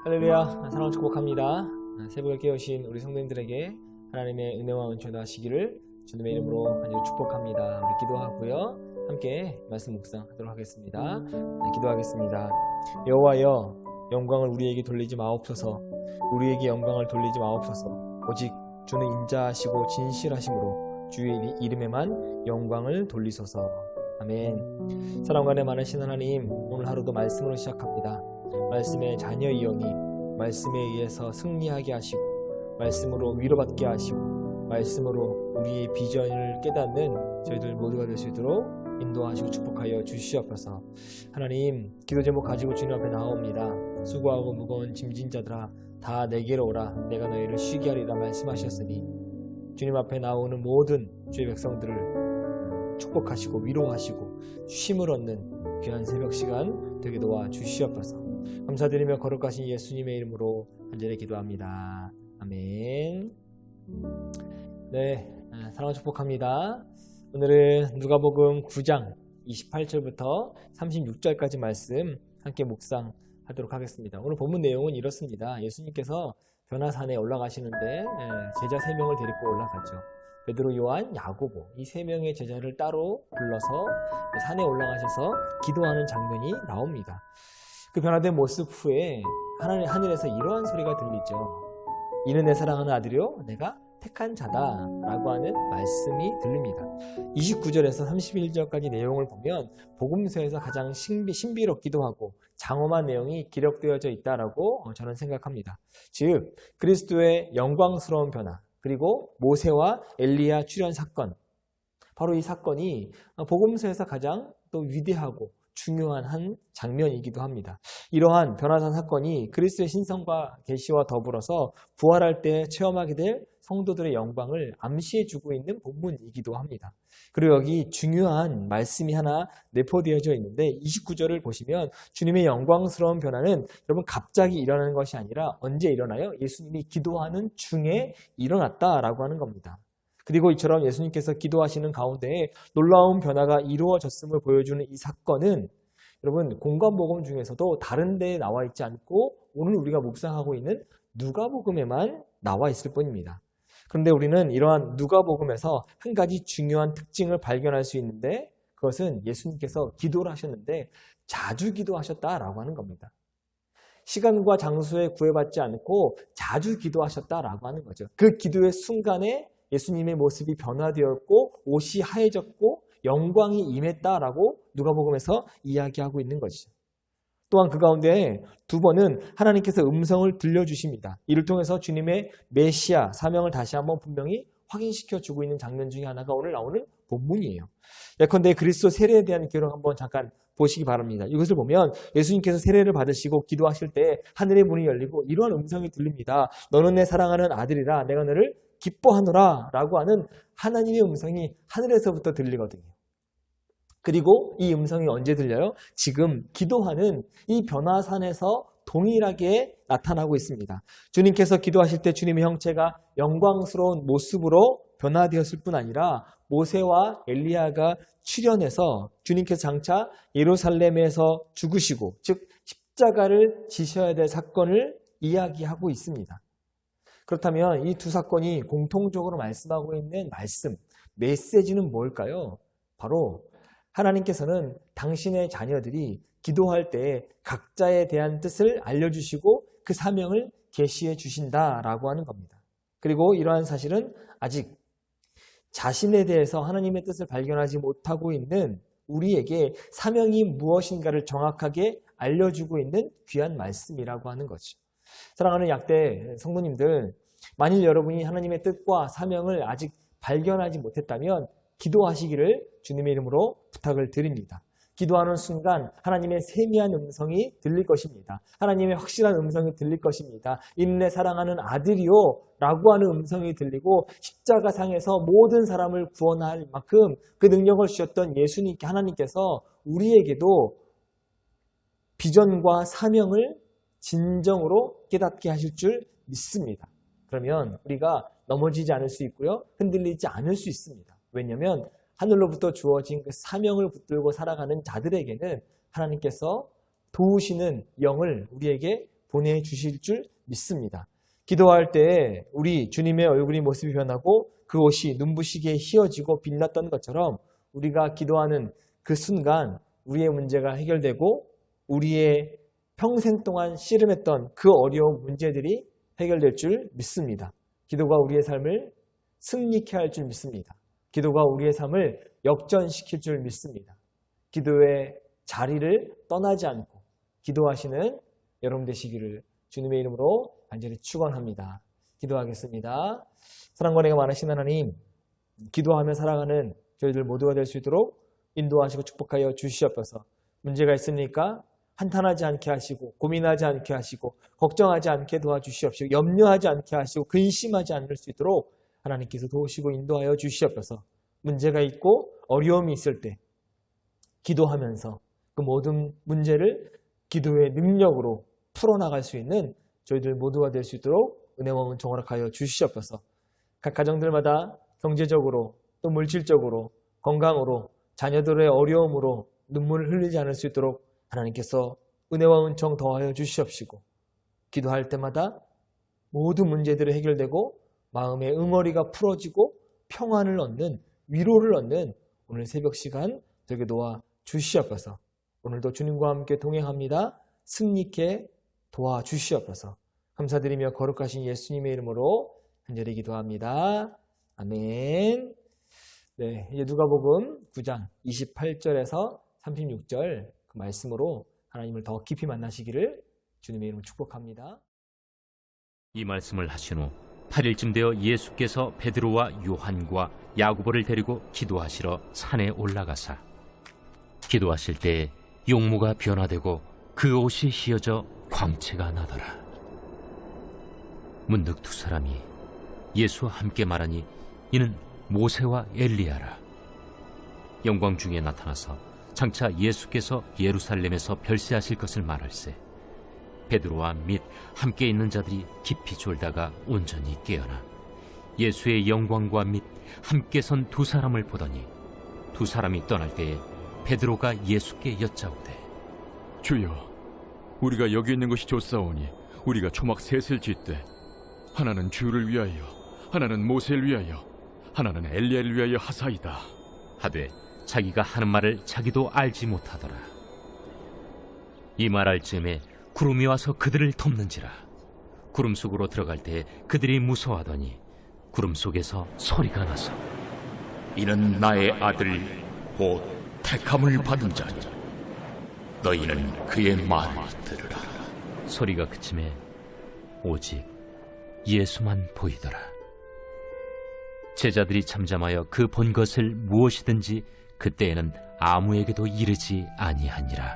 할렐루야, 사랑을 축복합니다. 새벽을 깨우신 우리 성도님들에게 하나님의 은혜와 은총이 하시기를 주님의 이름으로 간절히 축복합니다. 우리 기도하고요, 함께 말씀 묵상하도록 하겠습니다. 기도하겠습니다. 여호와여, 영광을 우리에게 돌리지 마옵소서. 우리에게 영광을 돌리지 마옵소서. 오직 주는 인자하시고 진실하심으로 주의 이름에만 영광을 돌리소서. 아멘. 사랑과 은혜 많으신 하나님, 오늘 하루도 말씀으로 시작합니다. 말씀의 자녀의 영이 말씀에 의해서 승리하게 하시고, 말씀으로 위로받게 하시고, 말씀으로 우리의 비전을 깨닫는 저희들 모두가 될 수 있도록 인도하시고 축복하여 주시옵소서. 하나님, 기도 제목 가지고 주님 앞에 나옵니다. 수고하고 무거운 짐진 자들아, 다 내게로 오라. 내가 너희를 쉬게 하리라 말씀하셨으니, 주님 앞에 나오는 모든 주의 백성들을 축복하시고 위로하시고 쉼을 얻는 귀한 새벽 시간 되게 도와 주시옵소서. 감사드리며 거룩하신 예수님의 이름으로 간절히 기도합니다. 아멘. 네, 사랑을 축복합니다. 오늘은 누가복음 9장 28절부터 36절까지 말씀 함께 묵상하도록 하겠습니다. 오늘 본문 내용은 이렇습니다. 예수님께서 변화산에 올라가시는데 제자 3명을 데리고 올라가죠. 베드로, 요한, 야고보, 이 3명의 제자를 따로 불러서 산에 올라가셔서 기도하는 장면이 나옵니다. 그 변화된 모습 후에 하늘에서 이러한 소리가 들리죠. 이는 내 사랑하는 아들이요 내가 택한 자다 라고 하는 말씀이 들립니다. 29절에서 31절까지 내용을 보면 복음서에서 가장 신비롭기도 하고 장엄한 내용이 기록되어져 있다라고 저는 생각합니다. 즉 그리스도의 영광스러운 변화, 그리고 모세와 엘리야 출현 사건, 바로 이 사건이 복음서에서 가장 또 위대하고 중요한 한 장면이기도 합니다. 이러한 변화산 사건이 그리스도의 신성과 계시와 더불어서 부활할 때 체험하게 될 성도들의 영광을 암시해주고 있는 본문이기도 합니다. 그리고 여기 중요한 말씀이 하나 내포되어져 있는데 29절을 보시면 주님의 영광스러운 변화는 여러분 갑자기 일어나는 것이 아니라 언제 일어나요? 예수님이 기도하는 중에 일어났다라고 하는 겁니다. 그리고 이처럼 예수님께서 기도하시는 가운데 놀라운 변화가 이루어졌음을 보여주는 이 사건은 여러분 공관복음 중에서도 다른 데에 나와 있지 않고 오늘 우리가 묵상하고 있는 누가복음에만 나와 있을 뿐입니다. 그런데 우리는 이러한 누가복음에서 한 가지 중요한 특징을 발견할 수 있는데, 그것은 예수님께서 기도를 하셨는데 자주 기도하셨다라고 하는 겁니다. 시간과 장소에 구애받지 않고 자주 기도하셨다라고 하는 거죠. 그 기도의 순간에 예수님의 모습이 변화되었고 옷이 하얘졌고 영광이 임했다라고 누가복음에서 이야기하고 있는 것이죠. 또한 그 가운데 두 번은 하나님께서 음성을 들려주십니다. 이를 통해서 주님의 메시아 사명을 다시 한번 분명히 확인시켜주고 있는 장면 중에 하나가 오늘 나오는 본문이에요. 예컨대 그리스도 세례에 대한 기록 한번 잠깐 보시기 바랍니다. 이것을 보면 예수님께서 세례를 받으시고 기도하실 때 하늘의 문이 열리고 이러한 음성이 들립니다. 너는 내 사랑하는 아들이라 내가 너를 기뻐하노라 라고 하는 하나님의 음성이 하늘에서부터 들리거든요. 그리고 이 음성이 언제 들려요? 지금 기도하는 이 변화산에서 동일하게 나타나고 있습니다. 주님께서 기도하실 때 주님의 형체가 영광스러운 모습으로 변화되었을 뿐 아니라 모세와 엘리야가 출현해서 주님께서 장차 예루살렘에서 죽으시고, 즉 십자가를 지셔야 될 사건을 이야기하고 있습니다. 그렇다면 이 두 사건이 공통적으로 말씀하고 있는 말씀, 메시지는 뭘까요? 바로 하나님께서는 당신의 자녀들이 기도할 때 각자에 대한 뜻을 알려주시고 그 사명을 계시해 주신다라고 하는 겁니다. 그리고 이러한 사실은 아직 자신에 대해서 하나님의 뜻을 발견하지 못하고 있는 우리에게 사명이 무엇인가를 정확하게 알려주고 있는 귀한 말씀이라고 하는 거죠. 사랑하는 약대 성도님들, 만일 여러분이 하나님의 뜻과 사명을 아직 발견하지 못했다면 기도하시기를 주님의 이름으로 부탁을 드립니다. 기도하는 순간 하나님의 세미한 음성이 들릴 것입니다. 하나님의 확실한 음성이 들릴 것입니다. 이는 내 사랑하는 아들이요 라고 하는 음성이 들리고, 십자가상에서 모든 사람을 구원할 만큼 그 능력을 주셨던 예수님께 하나님께서 우리에게도 비전과 사명을 진정으로 깨닫게 하실 줄 믿습니다. 그러면 우리가 넘어지지 않을 수 있고요, 흔들리지 않을 수 있습니다. 왜냐하면 하늘로부터 주어진 그 사명을 붙들고 살아가는 자들에게는 하나님께서 도우시는 영을 우리에게 보내주실 줄 믿습니다. 기도할 때 우리 주님의 얼굴이 모습이 변하고 그 옷이 눈부시게 휘어지고 빛났던 것처럼 우리가 기도하는 그 순간 우리의 문제가 해결되고 우리의 평생 동안 씨름했던 그 어려운 문제들이 해결될 줄 믿습니다. 기도가 우리의 삶을 승리케 할 줄 믿습니다. 기도가 우리의 삶을 역전시킬 줄 믿습니다. 기도의 자리를 떠나지 않고 기도하시는 여러분 되시기를 주님의 이름으로 간절히 축원합니다. 기도하겠습니다. 사랑과 은혜가 많으신 하나님, 기도하며 살아가는 저희들 모두가 될 수 있도록 인도하시고 축복하여 주시옵소서. 문제가 있습니까? 한탄하지 않게 하시고 고민하지 않게 하시고 걱정하지 않게 도와주시옵시고 염려하지 않게 하시고 근심하지 않을 수 있도록 하나님께서 도우시고 인도하여 주시옵소서. 문제가 있고 어려움이 있을 때 기도하면서 그 모든 문제를 기도의 능력으로 풀어나갈 수 있는 저희들 모두가 될 수 있도록 은혜와 은총 허락하여 주시옵소서. 각 가정들마다 경제적으로 또 물질적으로 건강으로 자녀들의 어려움으로 눈물을 흘리지 않을 수 있도록 하나님께서 은혜와 은총 더하여 주시옵시고 기도할 때마다 모든 문제들이 해결되고 마음의 응어리가 풀어지고 평안을 얻는 위로를 얻는 오늘 새벽 시간 되게 도와 주시옵소서. 오늘도 주님과 함께 동행합니다. 승리케 도와주시옵소서. 감사드리며 거룩하신 예수님의 이름으로 간절히 기도합니다. 아멘. 네, 이제 누가복음 9장 28절에서 36절 그 말씀으로 하나님을 더 깊이 만나시기를 주님의 이름으로 축복합니다. 이 말씀을 하신 후 8일쯤 되어 예수께서 베드로와 요한과 야고보를 데리고 기도하시러 산에 올라가사 기도하실 때 용모가 변화되고 그 옷이 휘어져 광채가 나더라. 문득 두 사람이 예수와 함께 말하니 이는 모세와 엘리야라. 영광 중에 나타나서 장차 예수께서 예루살렘에서 별세하실 것을 말할세 베드로와 및 함께 있는 자들이 깊이 졸다가 온전히 깨어나 예수의 영광과 및 함께 선 두 사람을 보더니 두 사람이 떠날 때에 베드로가 예수께 여짜오되 주여, 우리가 여기 있는 것이 좋사오니 우리가 초막 셋을 짓되 하나는 주를 위하여 하나는 모세를 위하여 하나는 엘리야를 위하여 하사이다 하되 자기가 하는 말을 자기도 알지 못하더라. 이 말할 즈음에 구름이 와서 그들을 덮는지라. 구름 속으로 들어갈 때 그들이 무서워하더니 구름 속에서 소리가 나서 이는 나의 아들 곧 택함을 받은 자니 너희는 그의 말을 들으라. 소리가 그침에 오직 예수만 보이더라. 제자들이 잠잠하여 그 본 것을 무엇이든지 그때에는 아무에게도 이르지 아니하니라.